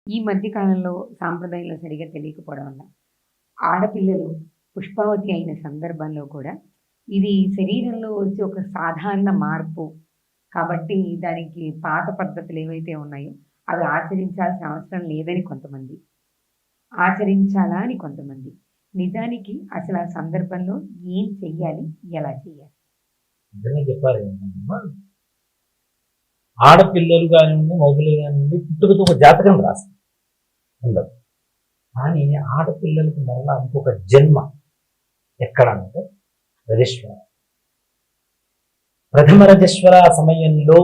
ఈ మధ్య కాలంలో సాంప్రదాయంలో సరిగ్గా తెలియకపోవడం వల్ల ఆడపిల్లలు పుష్పావతి అయిన సందర్భంలో కూడా ఇది శరీరంలో వచ్చే ఒక సాధారణ మార్పు. కాబట్టి దానికి పాత పద్ధతులు ఏవైతే ఉన్నాయో అవి ఆచరించాల్సిన అవసరం లేదని కొంతమంది. ఆచరించాలా అని కొంతమంది. నిజానికి అసలు ఆ సందర్భంలో ఏం చెయ్యాలి? ఎలా చేయాలి? నిజంగా చెప్పాలి ఏంటమ్మా, ఆడపిల్లలు కానివ్వండి, మగపిల్లలు కానివ్వండి, పుట్టుకతో ఒక జాతకం రాస్తారు ఉండదు. కానీ ఆడపిల్లలకి మరలా ఇంకొక జన్మ ఎక్కడ అంటే రజేశ్వర. ప్రథమ రజేశ్వర సమయంలో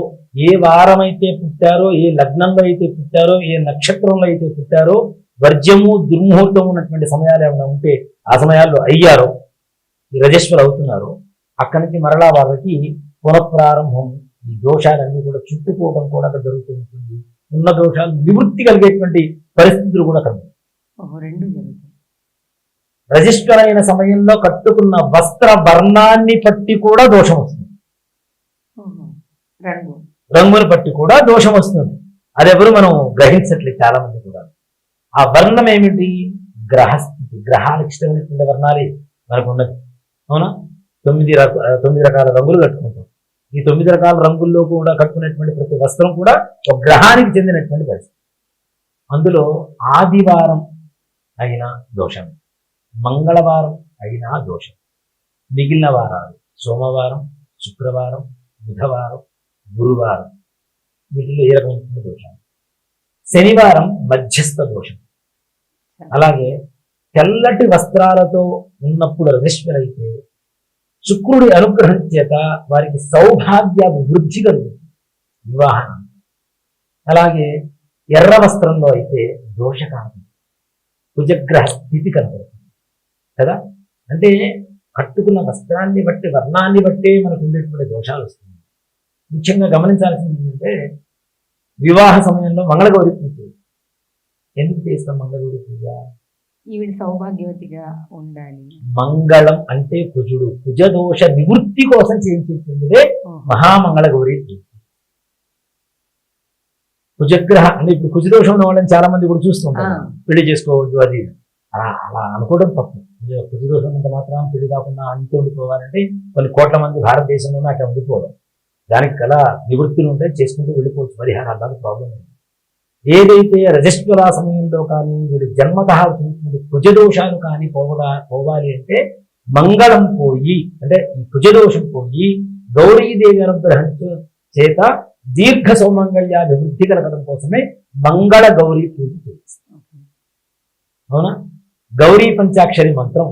ఏ వారమైతే పుట్టారో, ఏ లగ్నంలో అయితే పుట్టారో, ఏ నక్షత్రంలో అయితే పుట్టారో, వర్జ్యము దుర్ముహూర్తం ఉన్నటువంటి సమయాలు ఏమైనా ఉంటే ఆ సమయాల్లో అయ్యారో ఈ రజేశ్వర అవుతున్నారు. అక్కడి నుంచి మరలా వాళ్ళకి పునఃప్రారంభం, ఈ దోషాలన్నీ కూడా చుట్టుకోవడం కూడా జరుగుతూ ఉంటుంది. ఉన్న దోషాలు నివృత్తి కలిగేటువంటి పరిస్థితులు కూడా కలుగుతాయి. రజిస్టర్ అయిన సమయంలో కట్టుకున్న వస్త్ర వర్ణాన్ని బట్టి కూడా దోషం వస్తుంది. రంగుని బట్టి కూడా దోషం వస్తుంది. అదెవరు మనం గ్రహించట్లేదు చాలా మంది కూడా. ఆ వర్ణం ఏమిటి? గ్రహస్థితి. గ్రహాలకు ఇష్టమైనటువంటి వర్ణాలే మనకు ఉన్నది. అవునా? 9 రకాల రంగులు కట్టుకుంటాం. ఈ 9 రకాల రంగుల్లో కూడా కట్టుకునేటువంటి ప్రతి వస్త్రం కూడా ఒక గ్రహానికి చెందినటువంటి పరిస్థితి. అందులో ఆదివారం అయినా దోషం, మంగళవారం అయినా దోషం. మిగిలిన వారాలు సోమవారం, శుక్రవారం, బుధవారం, గురువారం వీటిలో ఏ రకమైన దోషం. శనివారం మధ్యస్థ దోషం. అలాగే తెల్లటి వస్త్రాలతో ఉన్నప్పుడు రజేశ్వరైతే శుక్రుడి అనుగ్రహం చేత వారికి సౌభాగ్య వృద్ధి కలుగుతుంది, వివాహం. అలాగే ఎర్ర వస్త్రంలో అయితే దోషకాలం, కుజగ్రహ స్థితి కనబడుతుంది కదా. అంటే కట్టుకున్న వస్త్రాన్ని బట్టి, వర్ణాన్ని బట్టే మనకు ఉండేటువంటి దోషాలు వస్తుంది. ముఖ్యంగా గమనించాల్సింది ఏంటంటే వివాహ సమయంలో మంగళగౌరి పూజ ఎందుకు చేస్తాం? మంగళగౌరి పూజ ఈవిడ సౌభాగ్యవతిగా ఉండాలి. మంగళం అంటే కుజుడు, కుజదోష నివృత్తి కోసం చేయించేటువంటిదే మహామంగళగౌరి పూజ. కుజగ్రహ అంటే ఇప్పుడు కుజదోషం ఉన్న వాళ్ళని చాలా మంది కూడా చూస్తుంటారు, పెళ్లి చేసుకోవద్దు అది అలా అనుకోవడం తప్పు. కుజదోషం అంత మాత్రం పెళ్లి కాకుండా అంతే ఉండిపోవాలంటే కొన్ని కోట్ల మంది భారతదేశంలోనే అట్లా ఉండిపోవాలి. దానికి గల నివృత్తులు ఉంటే చేసుకుంటూ వెళ్ళిపోవచ్చు, పరిహారాలు. దానికి ప్రాబ్లం లేదు. ఏదైతే రజస్వర సమయంలో కానీ వీడు జన్మత కుజదోషాలు కానీ పోవాలి అంటే మంగళం పోయి, అంటే ఈ కుజదోషం పోయి గౌరీదేవి అనుగ్రహం చేత దీర్ఘ సౌమంగళ్యాభివృద్ధి కలగడం కోసమే మంగళ గౌరీ పూజ చేస్తాం. అవునా? గౌరీ పంచాక్షరి మంత్రం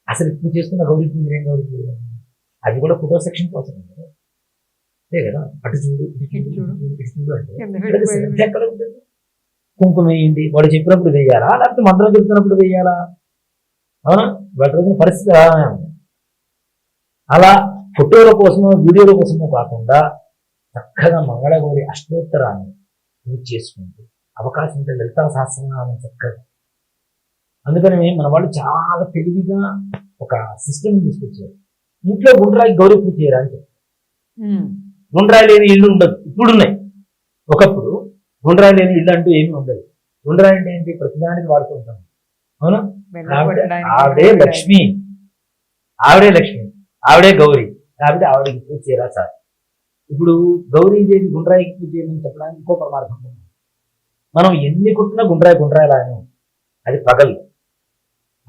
అసలు ఇప్పుడు చేస్తున్న గౌరీ పూజ ఏం గౌరీ పూజ? అది కూడా ఫోటో సెక్షన్ కోసం అంతే కదా. అటు చూడు ఇటు చూడు అంటే ఎక్కడ ఉంటుంది? కుంకుమ వేయండి, వాడు చెప్పినప్పుడు వేయాలా, లేకపోతే మంత్రం చెప్తున్నప్పుడు వేయాలా? అవునా? వాటి రోజున పరిస్థితి అలా ఫోటోల కోసమో వీడియోల కోసమో కాకుండా చక్కగా మంగళగౌరి అష్టోత్తరాన్ని పూజ చేసుకుంటూ అవకాశం ఉంటే లలితా సహస్రనామం చక్కగా. అందుకని మన వాళ్ళు చాలా తెలివిగా ఒక సిస్టమ్ తీసుకొచ్చారు. ఇంట్లో గుండ్రాయి గౌరీ పూజ చేయరా అని చెప్పారు. గుండ్రాయి లేని ఇల్లు ఉండదు. ఇప్పుడు ఉన్నాయి. ఒకప్పుడు గుండ్రాయి లేని ఇల్లు అంటూ ఏమీ ఉండదు. గుండ్రాయి అంటే ఏంటి? ప్రతిదానికి వాడుతూ ఉంటాం. అవునా? ఆవిడే లక్ష్మి, ఆవిడే గౌరీ, కాబట్టి ఆవిడకి పూజ చేయరా సార్. ఇప్పుడు గౌరీదేవి గుండ్రాయికి పూజ చేయమని చెప్పడానికి ఇంకో పరమార్థం ఉంది. మనం ఎన్ని కుట్టినా గుండ్రాయిలాగా అది పగలు.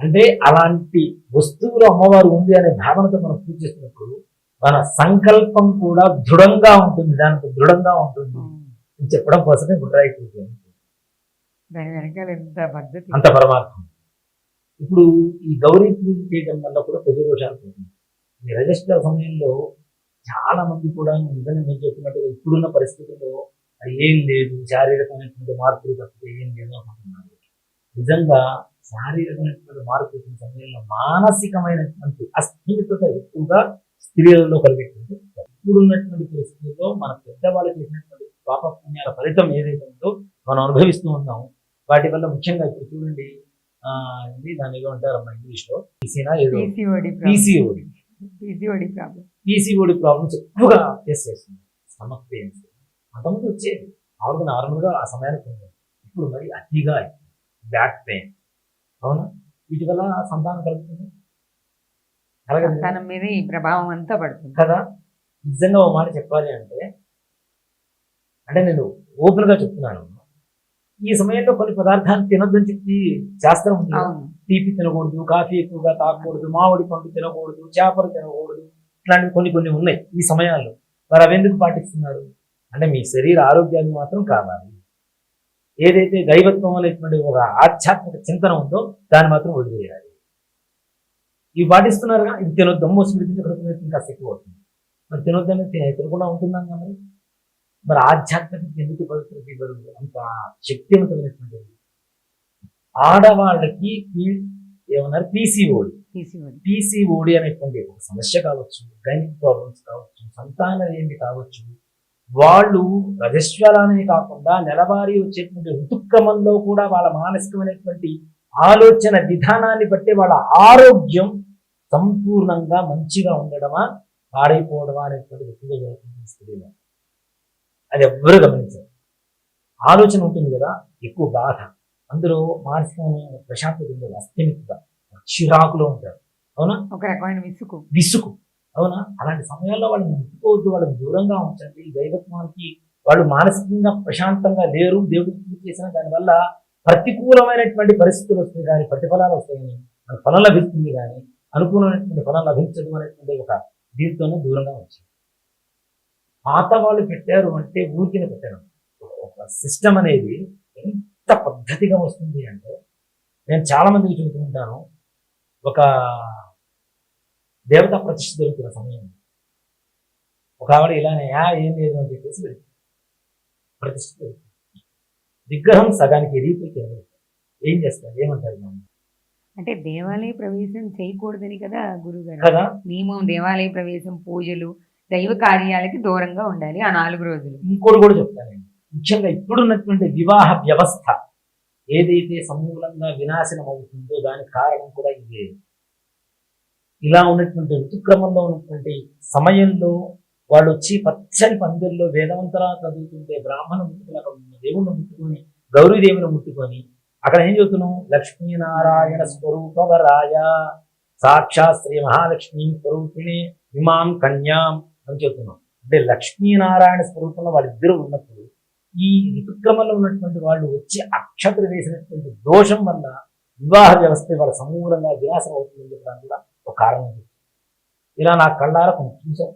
అంటే అలాంటి వస్తువులు అమ్మవారు ఉంది అనే భావనతో మనం పూజ చేస్తున్నప్పుడు మన సంకల్పం కూడా దృఢంగా ఉంటుంది, దానికి దృఢంగా ఉంటుంది అని చెప్పడం కోసమే గుండ్రాయి పూజ. అంత పరమార్థం. ఇప్పుడు ఈ గౌరీ పూజ చేయడం వల్ల కూడా పెద్ద దోషాలు పోతుంది. ఈ రజస్వర సమయంలో చాలా మంది కూడా నిజంగా నేను చెప్పినట్టుగా ఇప్పుడున్న పరిస్థితుల్లో ఏం లేదు, శారీరకమైనటువంటి మార్పులు తప్పితే ఏం లేదు అనుకుంటున్నారు. నిజంగా శారీరకమైనటువంటి మార్పు వచ్చిన సమయంలో మానసికమైనటువంటి అస్థిమితత ఎక్కువగా స్త్రీలలో కలిగేటువంటి. ఇప్పుడున్నటువంటి పరిస్థితుల్లో మన పెద్దవాళ్ళు చేసినటువంటి పాప పుణ్యాల ఫలితం ఏదైతే ఉందో మనం అనుభవిస్తూ ఉన్నాం. వాటి వల్ల ముఖ్యంగా ఇప్పుడు చూడండి, దాని ఏదో అంటారమ్మా ఇంగ్లీష్లో పీసీఓడి ప్రాబ్లమ్స్ ఎక్కువగా ఫేస్ చేస్తుంది. స్టమక్ పెయిన్స్ అంతకుముందు వచ్చేది నార్మల్గా ఆ సమయానికి ఉంది. ఇప్పుడు మరి అతిగా బ్యాక్ పెయిన్, అవునా, వీటి వల్ల సంతానం కలుగుతుంది కలగదు కదా? సంతానం మీద ఈ ప్రభావం అంతా పడుతుంది. కదా. నిజంగా ఒక మాట చెప్పాలి అంటే నేను ఓపెన్ గా చెప్తున్నాను, ఈ సమయంలో కొన్ని పదార్థాలు తినొద్దని చెప్పి శాస్త్రం ఉంది కదా. అవును. తీపి తినకూడదు, కాఫీ ఎక్కువగా తాగకూడదు, మామిడి పండు తినకూడదు, చేపలు తినకూడదు, ఇట్లాంటివి కొన్ని కొన్ని ఉన్నాయి ఈ సమయాల్లో. మరి అవి ఎందుకు పాటిస్తున్నారు అంటే మీ శరీర ఆరోగ్యాన్ని మాత్రం కావాలి. ఏదైతే దైవత్వం అనేటువంటి ఒక ఆధ్యాత్మిక చింతన ఉందో దాన్ని మాత్రం వదిలేయాలి. ఇవి పాటిస్తున్నారుగా, ఇది తినొద్దు, దమ్ము స్మృతి కాస్త ఎక్కువ అవుతుంది. మరి తినొద్దని తినకుండా ఉంటున్నాం కదా. మరి ఆధ్యాత్మిక ఎందుకు పవిత్రత ఇవ్వరు? అంత శక్తివంతమైనటువంటిది. ఆడవాళ్ళకి ఏమన్నారు పీసీఓడి అనేటువంటి ఒక సమస్య కావచ్చు, గైనిక్ ప్రాబ్లమ్స్ కావచ్చు, సంతానం ఏమి కావచ్చు, వాళ్ళు రజస్వలానే కాకుండా నెలవారీ వచ్చేటువంటి ఋతుక్రమంలో కూడా వాళ్ళ మానసికమైనటువంటి ఆలోచన విధానాన్ని బట్టి వాళ్ళ ఆరోగ్యం సంపూర్ణంగా మంచిగా ఉండడమా పాడైపోవడమా అనేటువంటి వ్యక్తిగా జరుగుతుంది. అది ఎవ్వరూ గమనించారు. ఆలోచన ఉంటుంది కదా, ఎక్కువ బాధ, అందులో మానసికమైన ప్రశాంతత ఉండదు, అస్థిమితగా చిరాకులో ఉంటారు, అవునా, ఒక రకమైన విసుగు, అవునా. అలాంటి సమయాల్లో వాళ్ళని ముట్టుకోవద్దు, వాళ్ళని దూరంగా ఉంచండి. దైవత్వానికి వాళ్ళు మానసికంగా ప్రశాంతంగా లేరు, దేవుడు పూజ చేసిన దానివల్ల ప్రతికూలమైనటువంటి పరిస్థితులు వస్తాయి కానీ ప్రతిఫలాలు వస్తాయి కానీ మన ఫలం లభిస్తుంది కానీ అనుకూలమైనటువంటి ఫలం లభించదు అనేటువంటి ఒక దీంతోనే దూరంగా వచ్చారు. పాత వాళ్ళు పెట్టారు అంటే ఊరికినే పెట్టారు. ఒక సిస్టమ్ అనేది ఎంత పద్ధతిగా వస్తుంది అంటే నేను చాలా మందికి చూస్తూ ఉంటాను. ఒక దేవతా ప్రతిష్ఠ జరుగుతున్న సమయం ఒక ఆవిడ ఇలానే ఏం లేదు అని చెప్పేసి ప్రతిష్ఠ జరుగుతుంది. విగ్రహం సగానికి ఎరిగిపోయి ఏం చేస్తారు, ఏమంటారు అంటే దేవాలయ ప్రవేశం చేయకూడదని కదా గురుగారు కదా. నియమం దేవాలయ ప్రవేశం, పూజలు, దైవ కార్యాలకి దూరంగా ఉండాలి ఆ 4 రోజులు. ఇంకోటి కూడా చెప్తాను నేను, ముఖ్యంగా ఇప్పుడున్నటువంటి వివాహ వ్యవస్థ ఏదైతే సమూలంగా వినాశనం అవుతుందో దానికి కారణం కూడా ఇదే. ఇలా ఉన్నటువంటి ఋతుక్రమంలో ఉన్నటువంటి సమయంలో వాళ్ళు వచ్చి పచ్చని పందిర్లో వేదవంతరా చదువుతుంటే బ్రాహ్మణ ముట్టుకుని అక్కడ దేవుణ్ణి ముట్టుకొని గౌరీదేవిని ముట్టుకొని అక్కడ ఏం చెబుతున్నాం, లక్ష్మీనారాయణ స్వరూపవరాయ సాక్షాత్ శ్రీ మహాలక్ష్మి స్వరూపిణి ఇమాం కన్యాం అని చెబుతున్నాం. అంటే లక్ష్మీనారాయణ స్వరూపంలో వాళ్ళిద్దరూ ఉన్నప్పుడు ఈ ఋతుక్రమంలో ఉన్నటువంటి వాళ్ళు వచ్చి అక్షతలు వేసినటువంటి దోషం వల్ల వివాహ వ్యవస్థ వాళ్ళ సమూలంగా వినాశం అవుతుందని చెప్పడానికి కూడా ఒక కారణం. ఇలా నా కళ్ళారా కొంచెం చూసాం.